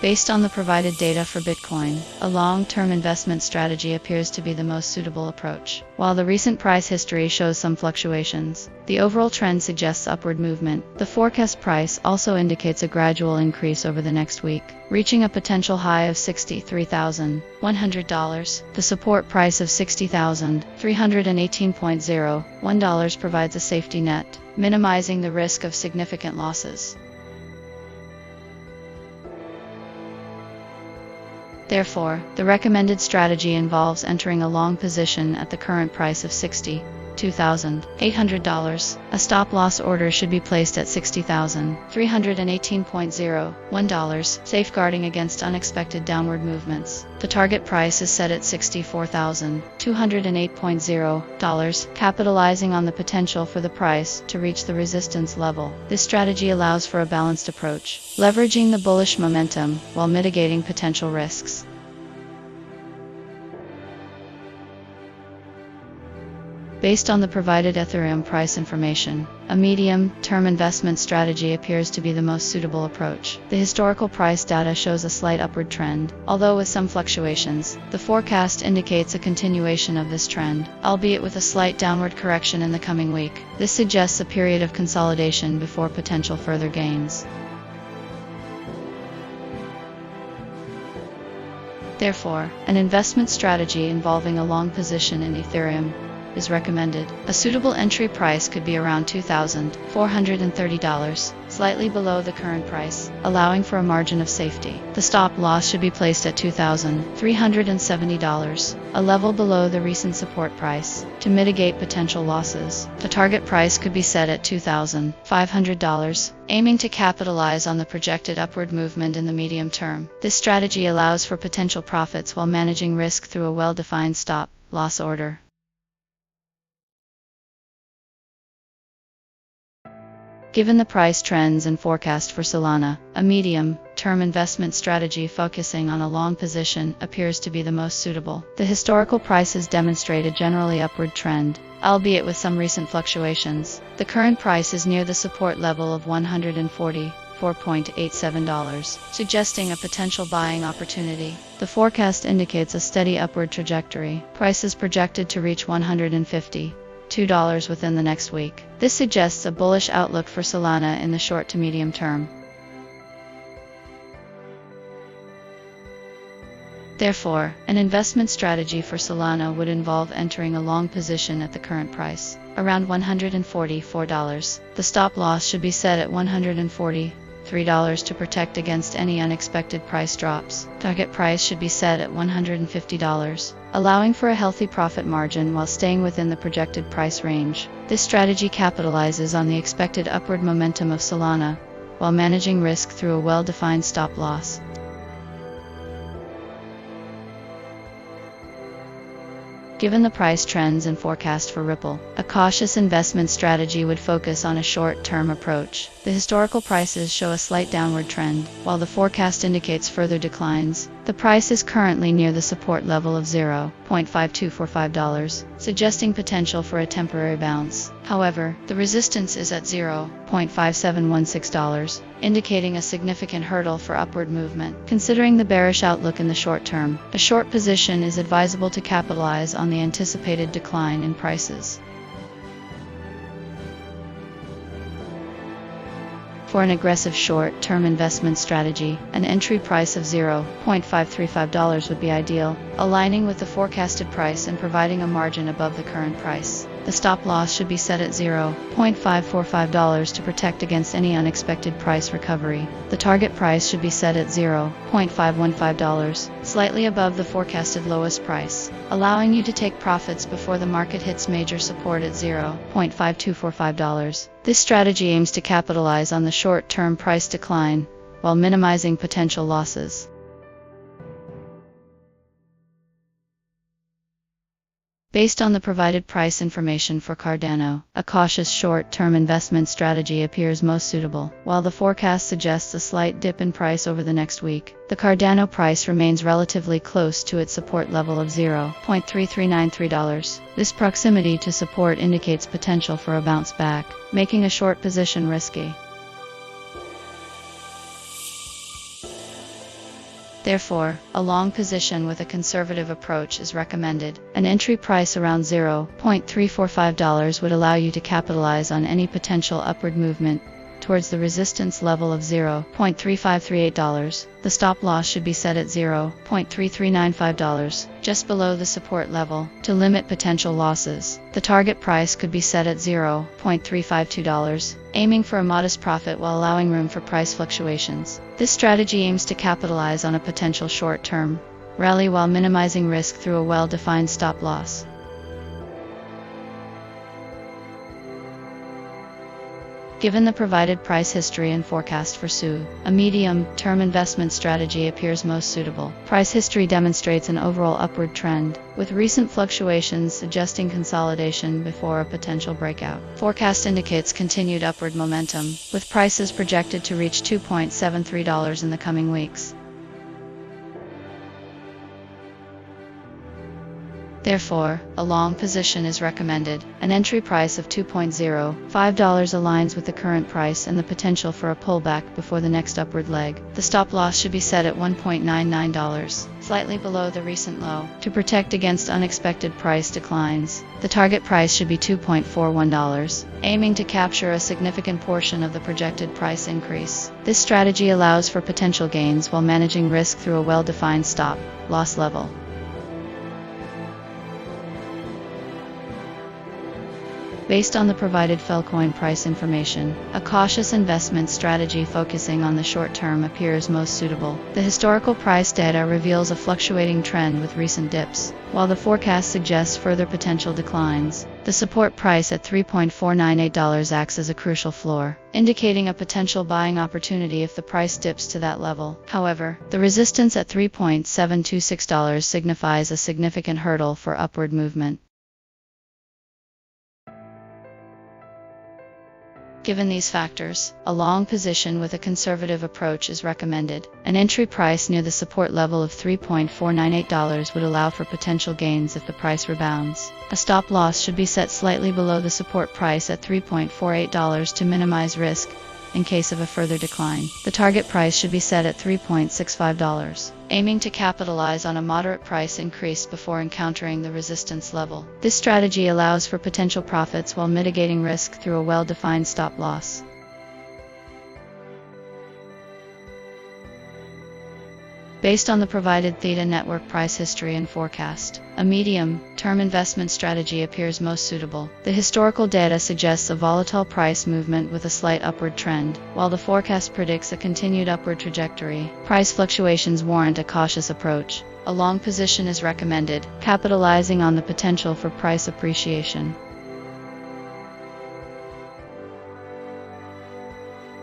Based on the provided data for Bitcoin, a long-term investment strategy appears to be the most suitable approach. While the recent price history shows some fluctuations, the overall trend suggests upward movement. The forecast price also indicates a gradual increase over the next week, reaching a potential high of $63,100. The support price of $60,318.01 provides a safety net, minimizing the risk of significant losses. Therefore, the recommended strategy involves entering a long position at the current price of $62,800. A stop-loss order should be placed at $60,318.01, safeguarding against unexpected downward movements. The target price is set at $64,208.0, capitalizing on the potential for the price to reach the resistance level. This strategy allows for a balanced approach, leveraging the bullish momentum while mitigating potential risks. Based on the provided Ethereum price information, a medium-term investment strategy appears to be the most suitable approach. The historical price data shows a slight upward trend, although with some fluctuations. The forecast indicates a continuation of this trend, albeit with a slight downward correction in the coming week. This suggests a period of consolidation before potential further gains. Therefore, an investment strategy involving a long position in Ethereum is recommended. A suitable entry price could be around $2,430, slightly below the current price, allowing for a margin of safety. The stop loss should be placed at $2,370, a level below the recent support price, to mitigate potential losses. The target price could be set at $2,500, aiming to capitalize on the projected upward movement in the medium term. This strategy allows for potential profits while managing risk through a well-defined stop-loss order. Given the price trends and forecast for Solana, a medium-term investment strategy focusing on a long position appears to be the most suitable. The historical prices demonstrate a generally upward trend, albeit with some recent fluctuations. The current price is near the support level of $144.87, suggesting a potential buying opportunity. The forecast indicates a steady upward trajectory. Price is projected to reach $152 within the next week. This suggests a bullish outlook for Solana in the short to medium term. Therefore, an investment strategy for Solana would involve entering a long position at the current price, around $144. The stop loss should be set at $143 to protect against any unexpected price drops. Target price should be set at $150, allowing for a healthy profit margin while staying within the projected price range. This strategy capitalizes on the expected upward momentum of Solana, while managing risk through a well-defined stop loss. Given the price trends and forecast for Ripple, a cautious investment strategy would focus on a short-term approach. The historical prices show a slight downward trend, while the forecast indicates further declines. The price is currently near the support level of $0.5245, suggesting potential for a temporary bounce. However, the resistance is at $0.5716, indicating a significant hurdle for upward movement. Considering the bearish outlook in the short term, a short position is advisable to capitalize on the anticipated decline in prices. For an aggressive short-term investment strategy, an entry price of $0.535 would be ideal, aligning with the forecasted price and providing a margin above the current price. The stop loss should be set at $0.545 to protect against any unexpected price recovery. The target price should be set at $0.515, slightly above the forecasted lowest price, allowing you to take profits before the market hits major support at $0.5245. This strategy aims to capitalize on the short-term price decline, while minimizing potential losses. Based on the provided price information for Cardano, a cautious short-term investment strategy appears most suitable. While the forecast suggests a slight dip in price over the next week, the Cardano price remains relatively close to its support level of $0.3393. This proximity to support indicates potential for a bounce back, making a short position risky. Therefore, a long position with a conservative approach is recommended. An entry price around $0.345 would allow you to capitalize on any potential upward movement towards the resistance level of $0.3538. The stop loss should be set at $0.3395, just below the support level, to limit potential losses. The target price could be set at $0.352, aiming for a modest profit while allowing room for price fluctuations. This strategy aims to capitalize on a potential short-term rally while minimizing risk through a well-defined stop loss. Given the provided price history and forecast for SU, a medium-term investment strategy appears most suitable. Price history demonstrates an overall upward trend, with recent fluctuations suggesting consolidation before a potential breakout. Forecast indicates continued upward momentum, with prices projected to reach $2.73 in the coming weeks. Therefore, a long position is recommended. An entry price of $2.05 aligns with the current price and the potential for a pullback before the next upward leg. The stop loss should be set at $1.99, slightly below the recent low, to protect against unexpected price declines. The target price should be $2.41, aiming to capture a significant portion of the projected price increase. This strategy allows for potential gains while managing risk through a well-defined stop loss level. Based on the provided Filecoin price information, a cautious investment strategy focusing on the short term appears most suitable. The historical price data reveals a fluctuating trend with recent dips, while the forecast suggests further potential declines. The support price at $3.498 acts as a crucial floor, indicating a potential buying opportunity if the price dips to that level. However, the resistance at $3.726 signifies a significant hurdle for upward movement. Given these factors, a long position with a conservative approach is recommended. An entry price near the support level of $3.498 would allow for potential gains if the price rebounds. A stop loss should be set slightly below the support price at $3.48 to minimize risk in case of a further decline. The target price should be set at $3.65, aiming to capitalize on a moderate price increase before encountering the resistance level. This strategy allows for potential profits while mitigating risk through a well-defined stop loss. Based on the provided ThetaNetwork price history and forecast, a medium-term investment strategy appears most suitable. The historical data suggests a volatile price movement with a slight upward trend, while the forecast predicts a continued upward trajectory. Price fluctuations warrant a cautious approach. A long position is recommended, capitalizing on the potential for price appreciation.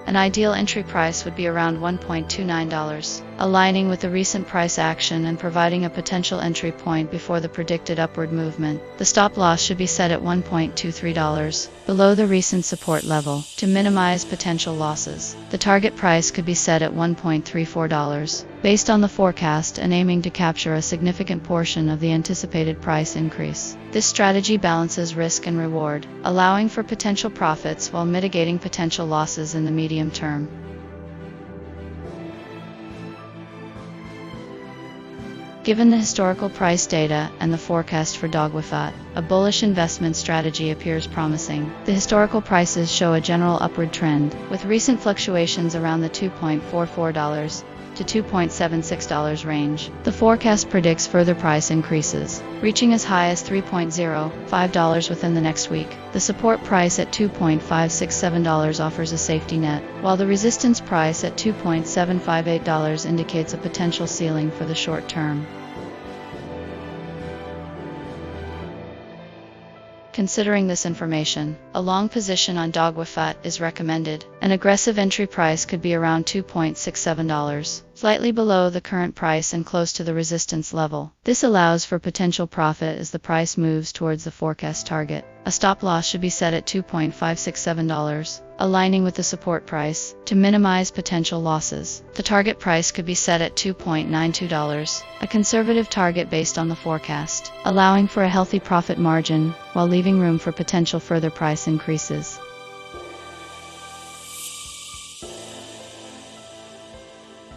An ideal entry price would be around $1.29, aligning with the recent price action and providing a potential entry point before the predicted upward movement. The stop loss should be set at $1.23, below the recent support level, to minimize potential losses. The target price could be set at $1.34, based on the forecast and aiming to capture a significant portion of the anticipated price increase. This strategy balances risk and reward, allowing for potential profits while mitigating potential losses in the medium term. Given the historical price data and the forecast for Dogwifhat, a bullish investment strategy appears promising. The historical prices show a general upward trend, with recent fluctuations around the $2.44 to $2.76 range. The forecast predicts further price increases, reaching as high as $3.05 within the next week. The support price at $2.567 offers a safety net, while the resistance price at $2.758 indicates a potential ceiling for the short term. Considering this information, a long position on Dogwifhat is recommended. An aggressive entry price could be around $2.67, slightly below the current price and close to the resistance level. This allows for potential profit as the price moves towards the forecast target. A stop loss should be set at $2.567, aligning with the support price, to minimize potential losses. The target price could be set at $2.92, a conservative target based on the forecast, allowing for a healthy profit margin while leaving room for potential further price increases.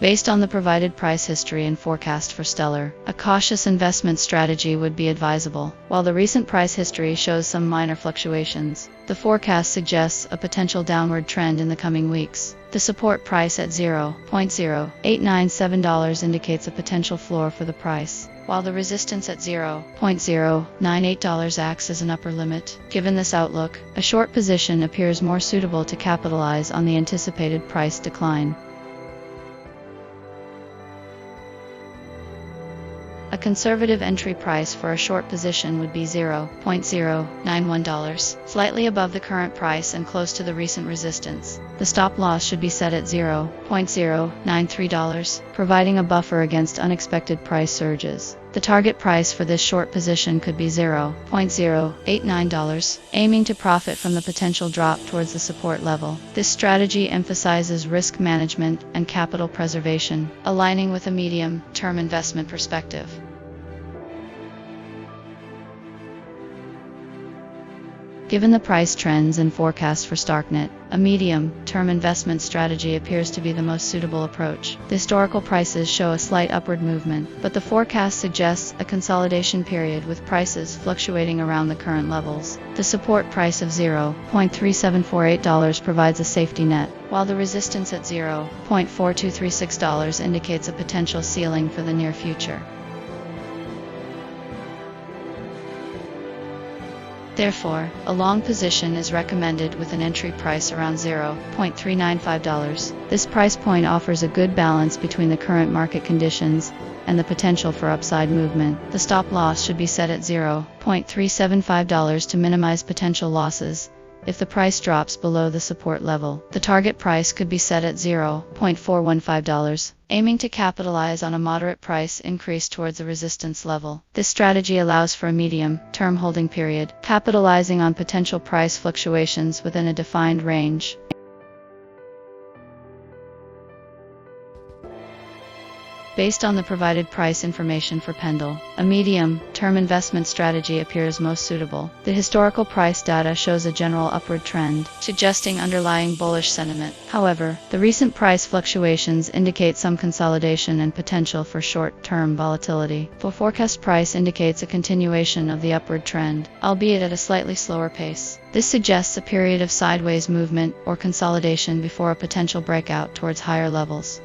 Based on the provided price history and forecast for Stellar, a cautious investment strategy would be advisable. While the recent price history shows some minor fluctuations, the forecast suggests a potential downward trend in the coming weeks. The support price at $0.0897 indicates a potential floor for the price, while the resistance at $0.098 acts as an upper limit. Given this outlook, a short position appears more suitable to capitalize on the anticipated price decline. A conservative entry price for a short position would be $0.091, slightly above the current price and close to the recent resistance. The stop loss should be set at $0.093, providing a buffer against unexpected price surges. The target price for this short position could be $0.089, aiming to profit from the potential drop towards the support level. This strategy emphasizes risk management and capital preservation, aligning with a medium-term investment perspective. Given the price trends and forecasts for Starknet, a medium-term investment strategy appears to be the most suitable approach. The historical prices show a slight upward movement, but the forecast suggests a consolidation period with prices fluctuating around the current levels. The support price of $0.3748 provides a safety net, while the resistance at $0.4236 indicates a potential ceiling for the near future. Therefore, a long position is recommended with an entry price around $0.395. This price point offers a good balance between the current market conditions and the potential for upside movement. The stop loss should be set at $0.375 to minimize potential losses if the price drops below the support level. The target price could be set at $0.415, aiming to capitalize on a moderate price increase towards the resistance level. This strategy allows for a medium-term holding period, capitalizing on potential price fluctuations within a defined range. Based on the provided price information for Pendle, a medium-term investment strategy appears most suitable. The historical price data shows a general upward trend, suggesting underlying bullish sentiment. However, the recent price fluctuations indicate some consolidation and potential for short-term volatility. The forecast price indicates a continuation of the upward trend, albeit at a slightly slower pace. This suggests a period of sideways movement or consolidation before a potential breakout towards higher levels.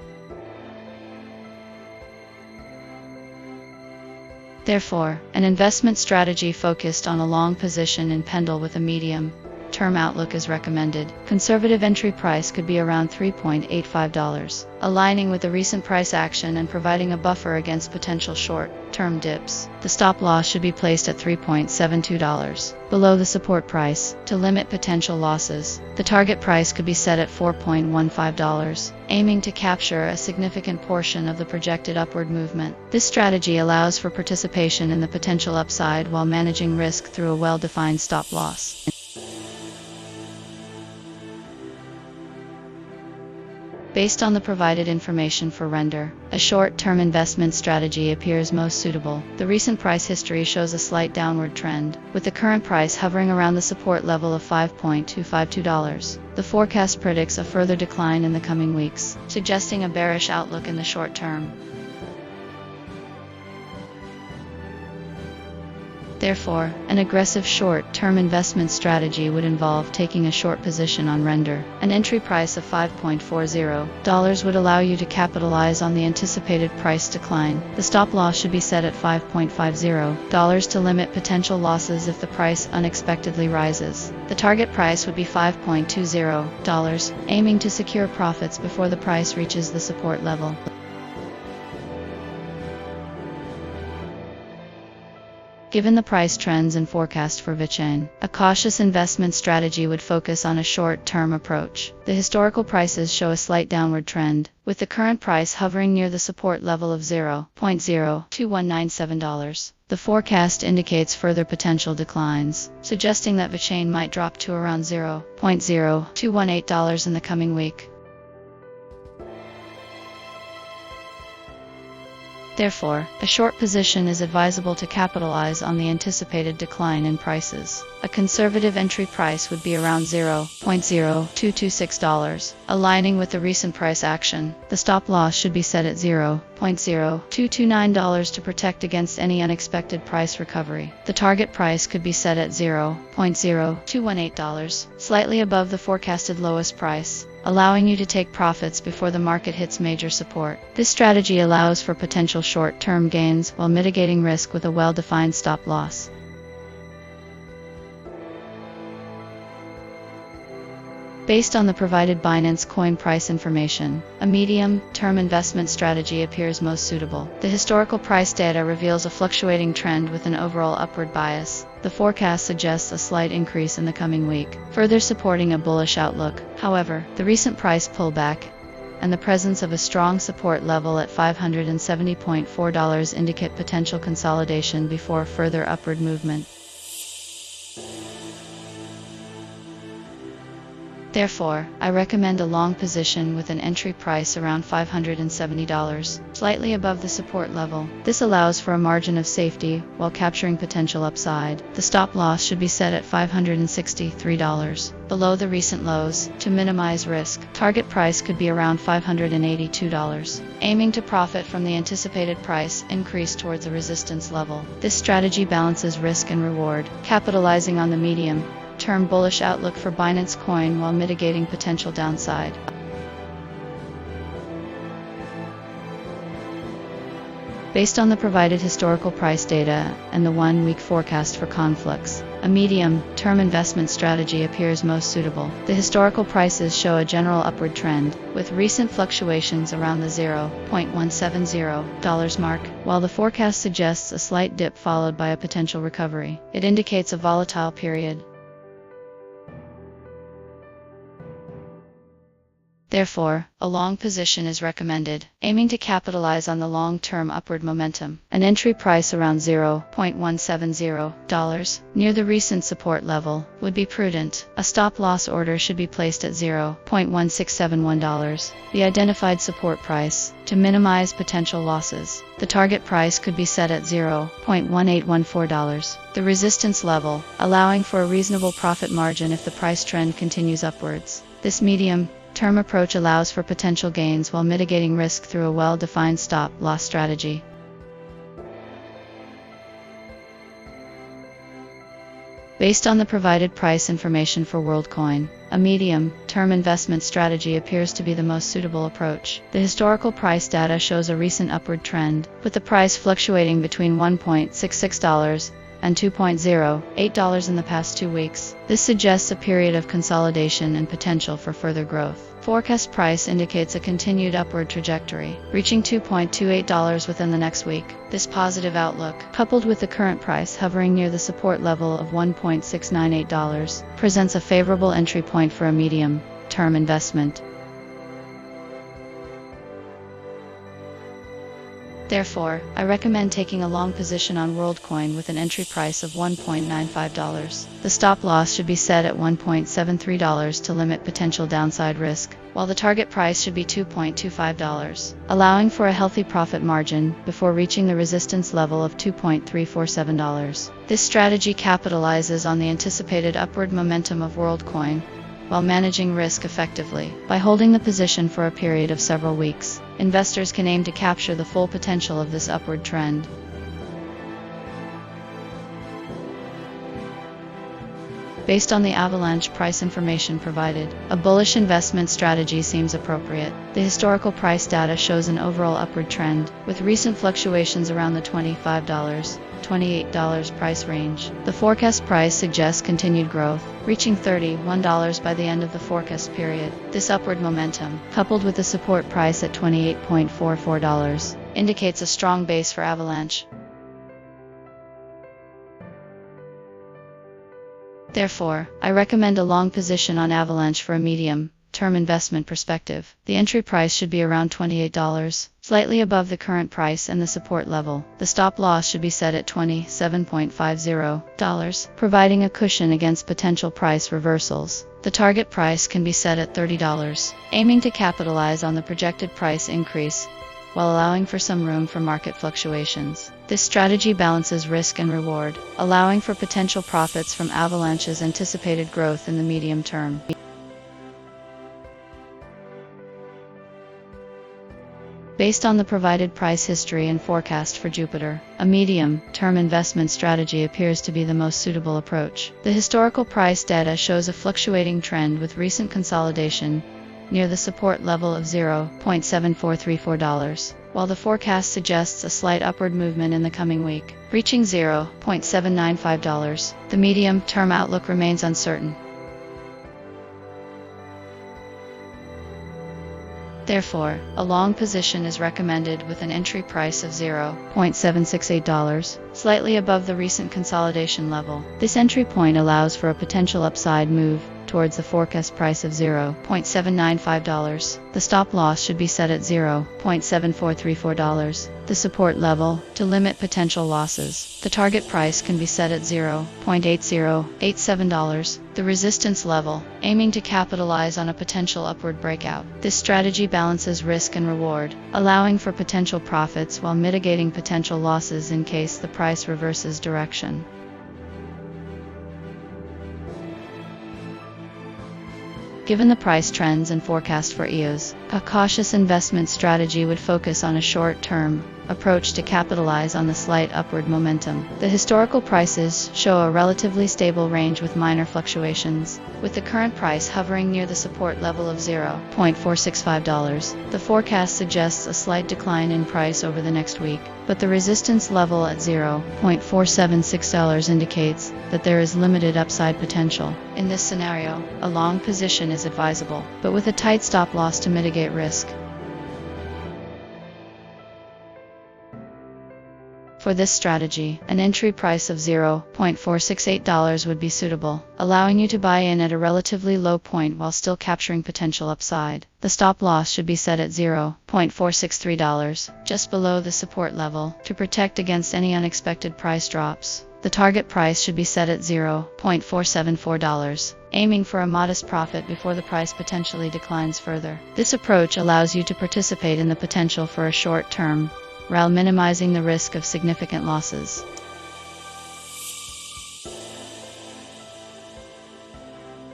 Therefore, an investment strategy focused on a long position in Pendle with a medium-term outlook is recommended. Conservative entry price could be around $3.85, aligning with the recent price action and providing a buffer against potential short-term dips. The stop loss should be placed at $3.72, below the support price, to limit potential losses. The target price could be set at $4.15, aiming to capture a significant portion of the projected upward movement. This strategy allows for participation in the potential upside while managing risk through a well-defined stop loss. Based on the provided information for Render, a short-term investment strategy appears most suitable. The recent price history shows a slight downward trend, with the current price hovering around the support level of $5.252. The forecast predicts a further decline in the coming weeks, suggesting a bearish outlook in the short term. Therefore, an aggressive short-term investment strategy would involve taking a short position on Render. An entry price of $5.40 would allow you to capitalize on the anticipated price decline. The stop loss should be set at $5.50 to limit potential losses if the price unexpectedly rises. The target price would be $5.20, aiming to secure profits before the price reaches the support level. Given the price trends and forecast for VeChain, a cautious investment strategy would focus on a short-term approach. The historical prices show a slight downward trend, with the current price hovering near the support level of $0.02197. The forecast indicates further potential declines, suggesting that VeChain might drop to around $0.0218 in the coming week. Therefore, a short position is advisable to capitalize on the anticipated decline in prices. A conservative entry price would be around $0.0226, aligning with the recent price action. The stop loss should be set at $0.0229 to protect against any unexpected price recovery. The target price could be set at $0.0218, slightly above the forecasted lowest price, allowing you to take profits before the market hits major support. This strategy allows for potential short-term gains while mitigating risk with a well-defined stop loss. Based on the provided Binancecoin price information, a medium-term investment strategy appears most suitable. The historical price data reveals a fluctuating trend with an overall upward bias. The forecast suggests a slight increase in the coming week, further supporting a bullish outlook. However, the recent price pullback and the presence of a strong support level at $570.4 indicate potential consolidation before further upward movement. Therefore, I recommend a long position with an entry price around $570, slightly above the support level. This allows for a margin of safety while capturing potential upside. The stop loss should be set at $563, below the recent lows, to minimize risk. Target price could be around $582, aiming to profit from the anticipated price increase towards a resistance level. This strategy balances risk and reward, capitalizing on the medium-term bullish outlook for Binancecoin while mitigating potential downside. Based on the provided historical price data and the one-week forecast for Conflux, a medium-term investment strategy appears most suitable. The historical prices show a general upward trend, with recent fluctuations around the $0.170 mark, while the forecast suggests a slight dip followed by a potential recovery. It indicates a volatile period. Therefore, a long position is recommended, aiming to capitalize on the long-term upward momentum. An entry price around $0.170, near the recent support level, would be prudent. A stop-loss order should be placed at $0.1671, the identified support price, to minimize potential losses. The target price could be set at $0.1814, the resistance level, allowing for a reasonable profit margin if the price trend continues upwards. This medium-term approach allows for potential gains while mitigating risk through a well-defined stop-loss strategy. Based on the provided price information for Worldcoin, a medium-term investment strategy appears to be the most suitable approach. The historical price data shows a recent upward trend, with the price fluctuating between $1.66 and $2.08 in the past 2 weeks. This suggests a period of consolidation and potential for further growth. Forecast price indicates a continued upward trajectory, reaching $2.28 within the next week. This positive outlook, coupled with the current price hovering near the support level of $1.698, presents a favorable entry point for a medium-term investment. Therefore, I recommend taking a long position on Worldcoin with an entry price of $1.95. The stop loss should be set at $1.73 to limit potential downside risk, while the target price should be $2.25, allowing for a healthy profit margin before reaching the resistance level of $2.347. This strategy capitalizes on the anticipated upward momentum of Worldcoin, while managing risk effectively. By holding the position for a period of several weeks, investors can aim to capture the full potential of this upward trend. Based on the Avalanche price information provided, a bullish investment strategy seems appropriate. The historical price data shows an overall upward trend, with recent fluctuations around the $25–$28 price range. The forecast price suggests continued growth, reaching $31 by the end of the forecast period. This upward momentum, coupled with the support price at $28.44, indicates a strong base for Avalanche. Therefore, I recommend a long position on Avalanche for a medium-term investment perspective. The entry price should be around $28, slightly above the current price and the support level. The stop loss should be set at $27.50, providing a cushion against potential price reversals. The target price can be set at $30, aiming to capitalize on the projected price increase while allowing for some room for market fluctuations. This strategy balances risk and reward, allowing for potential profits from Avalanche's anticipated growth in the medium term. Based on the provided price history and forecast for Jupiter, a medium-term investment strategy appears to be the most suitable approach. The historical price data shows a fluctuating trend with recent consolidation near the support level of $0.7434, while the forecast suggests a slight upward movement in the coming week, reaching $0.795. The medium-term outlook remains uncertain. Therefore, a long position is recommended with an entry price of $0.768, slightly above the recent consolidation level. This entry point allows for a potential upside move towards the forecast price of $0.795. The stop loss should be set at $0.7434, the support level, to limit potential losses. The target price can be set at $0.8087, the resistance level, aiming to capitalize on a potential upward breakout. This strategy balances risk and reward, allowing for potential profits while mitigating potential losses in case the price reverses direction. Given the price trends and forecast for EOS, a cautious investment strategy would focus on a short-term approach to capitalize on the slight upward momentum. The historical prices show a relatively stable range with minor fluctuations, with the current price hovering near the support level of $0.465. The forecast suggests a slight decline in price over the next week, but the resistance level at $0.476 indicates that there is limited upside potential. In this scenario, a long position is advisable, but with a tight stop loss to mitigate risk. For this strategy, an entry price of $0.468 would be suitable, allowing you to buy in at a relatively low point while still capturing potential upside. The stop loss should be set at $0.463, just below the support level, to protect against any unexpected price drops. The target price should be set at $0.474, aiming for a modest profit before the price potentially declines further. This approach allows you to participate in the potential for a short-term while minimizing the risk of significant losses.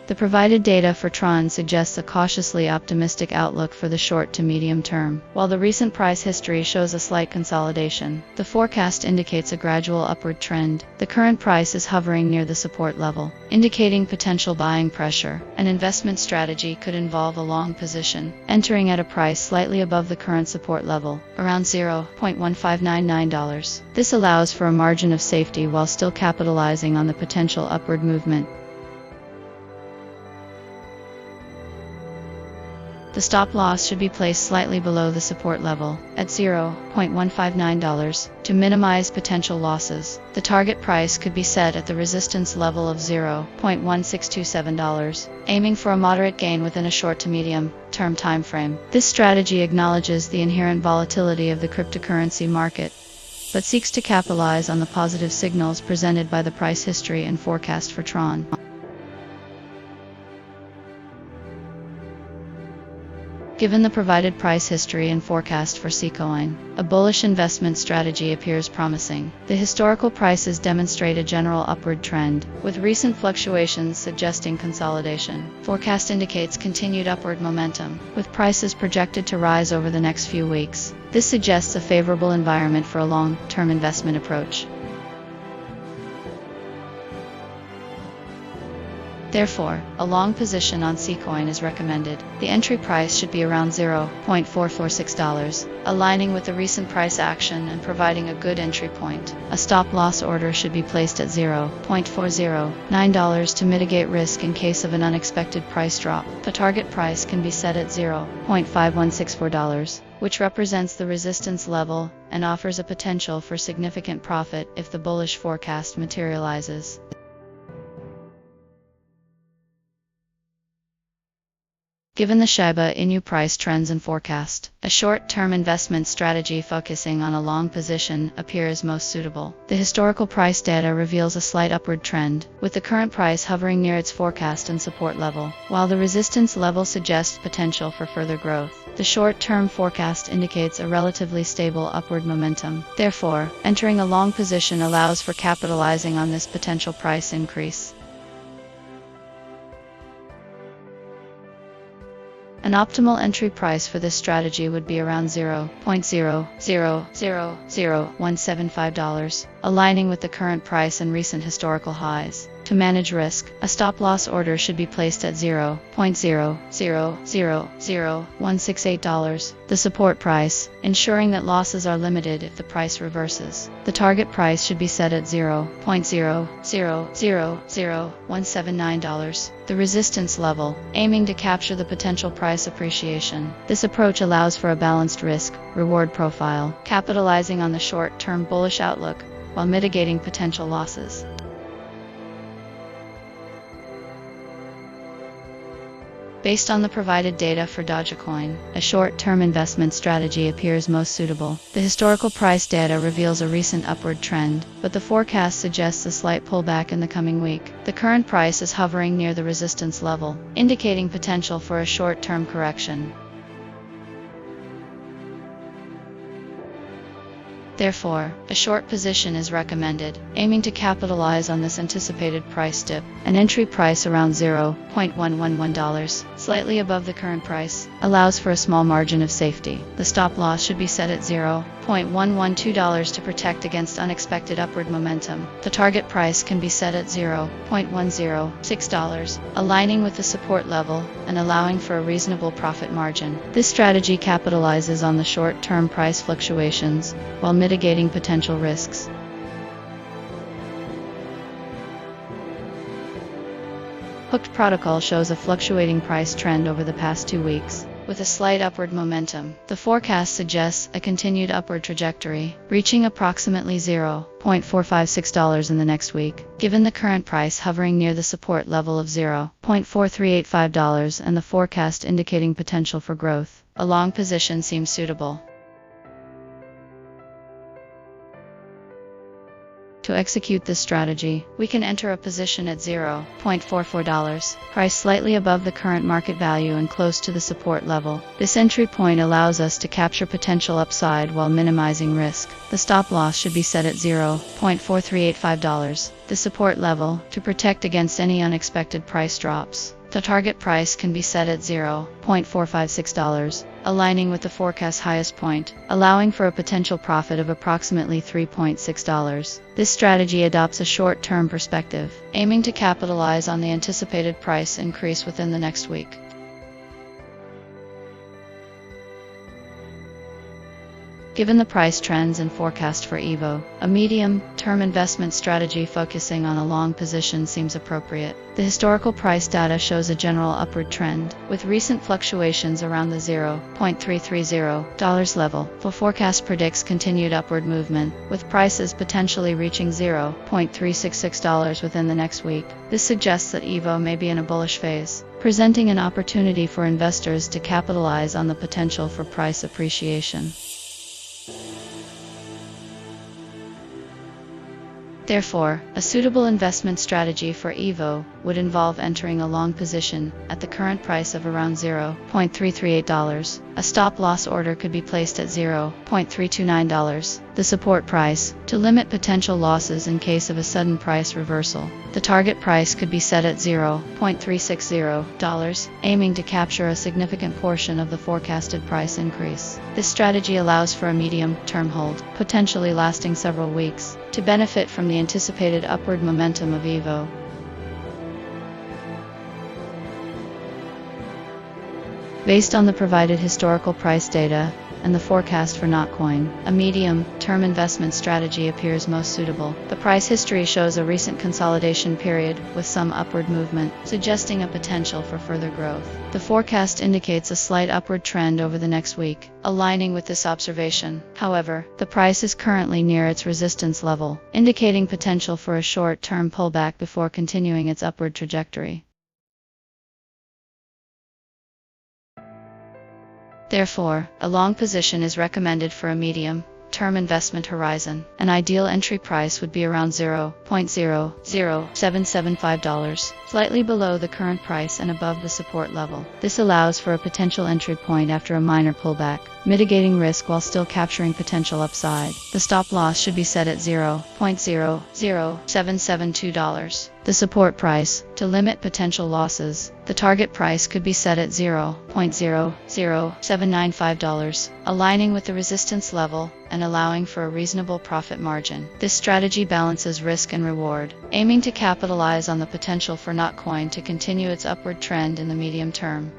The provided data for TRON suggests a cautiously optimistic outlook for the short to medium term. While the recent price history shows a slight consolidation, the forecast indicates a gradual upward trend. The current price is hovering near the support level, indicating potential buying pressure. An investment strategy could involve a long position, entering at a price slightly above the current support level, around $0.1599. This allows for a margin of safety while still capitalizing on the potential upward movement. The stop loss should be placed slightly below the support level, at $0.159, to minimize potential losses. The target price could be set at the resistance level of $0.1627, aiming for a moderate gain within a short to medium term time frame. This strategy acknowledges the inherent volatility of the cryptocurrency market, but seeks to capitalize on the positive signals presented by the price history and forecast for TRON. Given the provided price history and forecast for STRK, a bullish investment strategy appears promising. The historical prices demonstrate a general upward trend, with recent fluctuations suggesting consolidation. Forecast indicates continued upward momentum, with prices projected to rise over the next few weeks. This suggests a favorable environment for a long-term investment approach. Therefore, a long position on STRK is recommended. The entry price should be around $0.446, aligning with the recent price action and providing a good entry point. A stop loss order should be placed at $0.409 to mitigate risk in case of an unexpected price drop. The target price can be set at $0.5164, which represents the resistance level and offers a potential for significant profit if the bullish forecast materializes. Given the ShibaInu price trends and forecast, a short-term investment strategy focusing on a long position appears most suitable. The historical price data reveals a slight upward trend, with the current price hovering near its forecast and support level, while the resistance level suggests potential for further growth. the short-term forecast indicates a relatively stable upward momentum. Therefore, entering a long position allows for capitalizing on this potential price increase. An optimal entry price for this strategy would be around $0.0000175, aligning with the current price and recent historical highs. To manage risk, a stop-loss order should be placed at $0.0000168, the support price, ensuring that losses are limited if the price reverses. The target price should be set at $0.0000179, the resistance level, aiming to capture the potential price appreciation. This approach allows for a balanced risk-reward profile, capitalizing on the short-term bullish outlook while mitigating potential losses. Based on the provided data for Dogecoin, a short-term investment strategy appears most suitable. The historical price data reveals a recent upward trend, but the forecast suggests a slight pullback in the coming week. The current price is hovering near the resistance level, indicating potential for a short-term correction. Therefore, a short position is recommended, aiming to capitalize on this anticipated price dip. An entry price around $0.111, slightly above the current price, allows for a small margin of safety. The stop loss should be set at $0.112 to protect against unexpected upward momentum. The target price can be set at $0.106, aligning with the support level and allowing for a reasonable profit margin. This strategy capitalizes on the short-term price fluctuations while mitigating potential risks. HookedProtocol shows a fluctuating price trend over the past 2 weeks, with a slight upward momentum. The forecast suggests a continued upward trajectory, reaching approximately $0.456 in the next week. Given the current price hovering near the support level of $0.4385 and the forecast indicating potential for growth, a long position seems suitable. To execute this strategy, we can enter a position at $0.44, price slightly above the current market value and close to the support level. This entry point allows us to capture potential upside while minimizing risk. The stop loss should be set at $0.4385, the support level, to protect against any unexpected price drops. The target price can be set at $0.456, aligning with the forecast highest point, allowing for a potential profit of approximately $3.6. This strategy adopts a short-term perspective, aiming to capitalize on the anticipated price increase within the next week. Given the price trends and forecast for Aevo, a medium-term investment strategy focusing on a long position seems appropriate. The historical price data shows a general upward trend, with recent fluctuations around the $0.330 level. The forecast predicts continued upward movement, with prices potentially reaching $0.366 within the next week. This suggests that Aevo may be in a bullish phase, presenting an opportunity for investors to capitalize on the potential for price appreciation. Therefore, a suitable investment strategy for Aevo would involve entering a long position at the current price of around $0.338. A stop-loss order could be placed at $0.329, the support price, to limit potential losses in case of a sudden price reversal. The target price could be set at $0.360, aiming to capture a significant portion of the forecasted price increase. This strategy allows for a medium-term hold, potentially lasting several weeks, to benefit from the anticipated upward momentum of Aevo. Based on the provided historical price data and the forecast for Notcoin, a medium-term investment strategy appears most suitable. The price history shows a recent consolidation period with some upward movement, suggesting a potential for further growth. The forecast indicates a slight upward trend over the next week, aligning with this observation. However, the price is currently near its resistance level, indicating potential for a short-term pullback before continuing its upward trajectory. Therefore, a long position is recommended for a medium medium-term investment horizon. An ideal entry price would be around $0.00775, slightly below the current price and above the support level. This allows for a potential entry point after a minor pullback, mitigating risk while still capturing potential upside. The stop loss should be set at $0.00772. The support price, to limit potential losses. The target price could be set at $0.00795, aligning with the resistance level and allowing for a reasonable profit margin. This strategy balances risk and reward, aiming to capitalize on the potential for Notcoin to continue its upward trend in the medium term.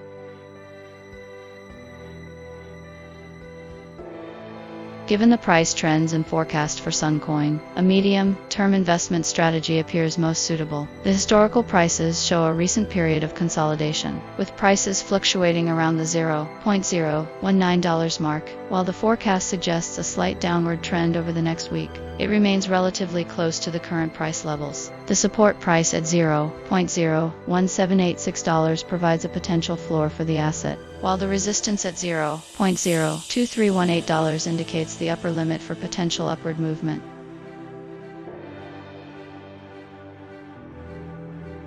Given the price trends and forecast for Suncoin, a medium-term investment strategy appears most suitable. The historical prices show a recent period of consolidation, with prices fluctuating around the $0.019 mark. While the forecast suggests a slight downward trend over the next week, it remains relatively close to the current price levels. The support price at $0.01786 provides a potential floor for the asset, while the resistance at $0.02318 indicates the upper limit for potential upward movement.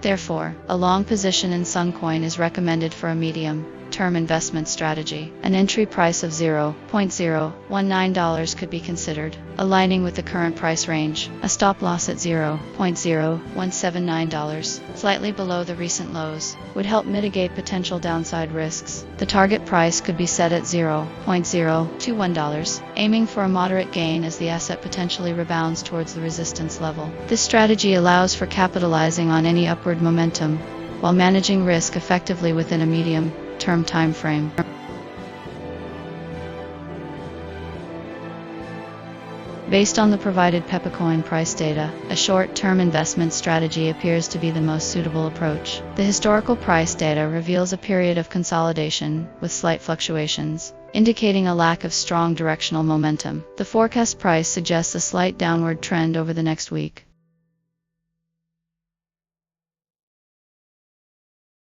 Therefore, a long position in Suncoin is recommended for a medium-term investment strategy. An entry price of $0.019 could be considered, aligning with the current price range. A stop loss at $0.0179, slightly below the recent lows, would help mitigate potential downside risks. The target price could be set at $0.021, aiming for a moderate gain as the asset potentially rebounds towards the resistance level. This strategy allows for capitalizing on any upward momentum, while managing risk effectively within a medium-term time frame. Based on the provided Pepecoin price data, a short-term investment strategy appears to be the most suitable approach. The historical price data reveals a period of consolidation with slight fluctuations, indicating a lack of strong directional momentum. The forecast price suggests a slight downward trend over the next week.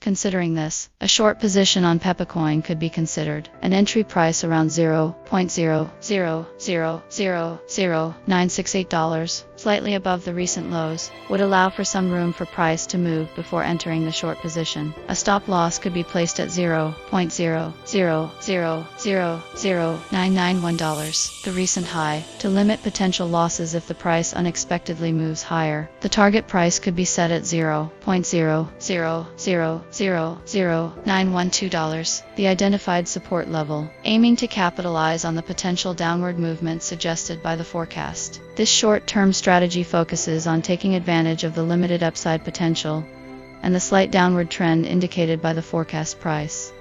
Considering this, a short position on Pepecoin could be considered. An entry price around $0.0000968, slightly above the recent lows, would allow for some room for price to move before entering the short position. A stop loss could be placed at $0.0000991, the recent high, to limit potential losses if the price unexpectedly moves higher. The target price could be set at $0.0000912, the identified support level, aiming to capitalize on the potential downward movement suggested by the forecast. This short-term strategy focuses on taking advantage of the limited upside potential and the slight downward trend indicated by the forecast price.